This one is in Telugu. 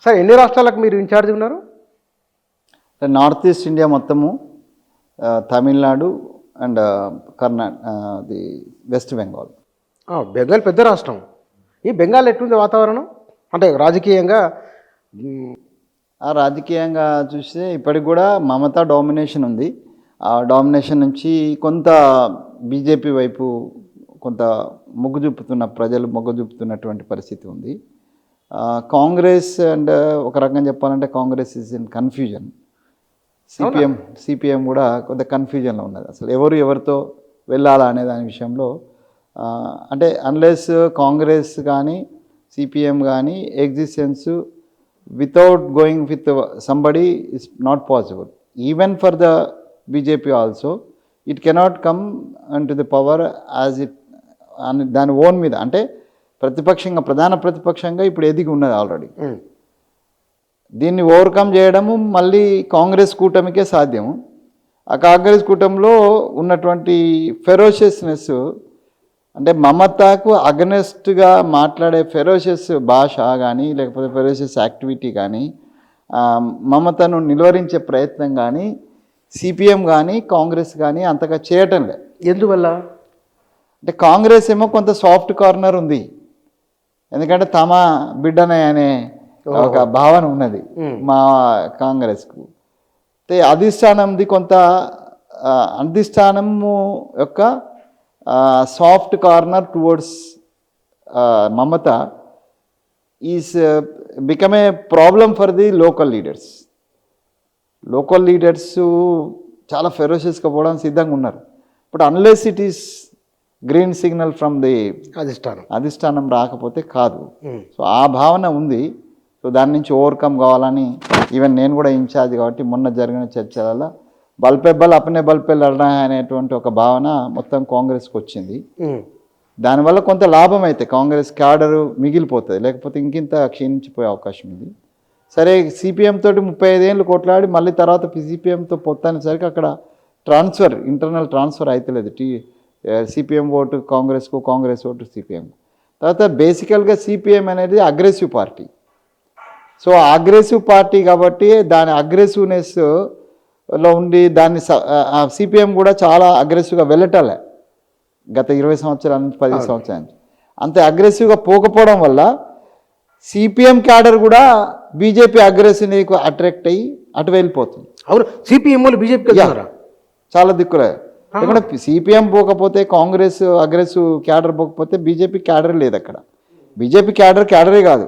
సార్ ఎన్ని రాష్ట్రాలకు మీరు ఇన్ఛార్జ్ ఉన్నారు? నార్త్ ఈస్ట్ ఇండియా మొత్తము, Tamil Nadu and the west Bengal. Bengal పెద్ద రాష్ట్రం. ఈ బెంగాల్ ఎట్లుంది వాతావరణం అంటే రాజకీయంగా? రాజకీయంగా చూస్తే ఇప్పటికి కూడా మమతా డామినేషన్ ఉంది. ఆ డామినేషన్ నుంచి కొంత బీజేపీ వైపు కొంత ప్రజలు మొగ్గు చూపుతున్నటువంటి పరిస్థితి ఉంది. కాంగ్రెస్ అండ్ ఒక రకంగా చెప్పాలంటే Congress is in confusion. CPM కూడా కొంత కన్ఫ్యూజన్లో ఉన్నది. అసలు ఎవరితో వెళ్ళాలా అనే దాని విషయంలో అంటే అన్లెస్ కాంగ్రెస్ కానీ సిపిఎం కానీ existence without going with somebody is not possible. Even for the BJP also it cannot come on to the power as it దాని ఓన్ మీద. అంటే ప్రధాన ప్రతిపక్షంగా ఇప్పుడు ఎదిగి ఉన్నది ఆల్రెడీ. దీన్ని ఓవర్కమ్ చేయడము మళ్ళీ కాంగ్రెస్ కూటమికే సాధ్యము. ఆ కాంగ్రెస్ కూటమిలో ఉన్నటువంటి ఫెరోషియస్నెస్ అంటే మమతాకు అగనెస్ట్గా మాట్లాడే ఫెరోషియస్ భాష కానీ లేకపోతే ఫెరోషియస్ యాక్టివిటీ కానీ మమతను నిలువరించే ప్రయత్నం కానీ సిపిఎం కానీ కాంగ్రెస్ కానీ అంతగా చేయటం లేదు. ఎందువల్ల అంటే కాంగ్రెస్ ఏమో కొంత సాఫ్ట్ కార్నర్ ఉంది, ఎందుకంటే తమ బిడ్డనే అనే ఒక భావన ఉన్నది మా కాంగ్రెస్కు. అధిష్టానంది కొంత అధిష్టానము యొక్క soft corner towards Mamata is become a problem for the local leaders. Local leaders చాలా ఫెరోషియస్గా పోవడానికి సిద్ధంగా ఉన్నారు. But unless it is green signal from the అధిష్టానం రాకపోతే కాదు. సో ఆ భావన ఉంది. సో దాని నుంచి ఓవర్కమ్ కావాలని ఈవెన్ నేను కూడా ఇన్ఛార్జ్ కాబట్టి మొన్న జరిగిన చర్చలలో బల్పెబ్బల్ అపనే బల్పే లడనా అనేటువంటి ఒక భావన మొత్తం కాంగ్రెస్కి వచ్చింది. దానివల్ల కొంత లాభం అయితే కాంగ్రెస్ క్యాడరు మిగిలిపోతుంది, లేకపోతే ఇంకింత క్షీణించిపోయే అవకాశం ఉంది. సరే సిపిఎం తోటి 35 ఏళ్ళు కొట్లాడి మళ్ళీ తర్వాత సిపిఎంతో పొత్తానేసరికి అక్కడ ఇంటర్నల్ ట్రాన్స్ఫర్ అవుతలేదు. సిపిఎం ఓటు కాంగ్రెస్కు, కాంగ్రెస్ ఓటు సిపిఎం. తర్వాత బేసికల్గా సిపిఎం అనేది aggressive party. So aggressive party కాబట్టి దాని అగ్రెసివ్నెస్లో ఉండి దాన్ని సిపిఎం కూడా చాలా అగ్రెసివ్గా వెళ్ళటాలే గత 20 సంవత్సరాల నుంచి 10 సంవత్సరాల నుంచి. అంత అగ్రెసివ్గా పోకపోవడం వల్ల సిపిఎం క్యాడర్ కూడా బీజేపీ అగ్రెసివ్కి అట్రాక్ట్ అయ్యి అటు వెళ్ళిపోతుంది. అవును, సిపిఎం వాళ్ళు బీజేపీ చాలా దిక్కులే. ఎందుకంటే సిపిఎం పోకపోతే కాంగ్రెస్ అగ్రెసివ్ క్యాడర్ పోకపోతే బీజేపీ క్యాడర్ లేదు అక్కడ. బీజేపీ క్యాడరే కాదు,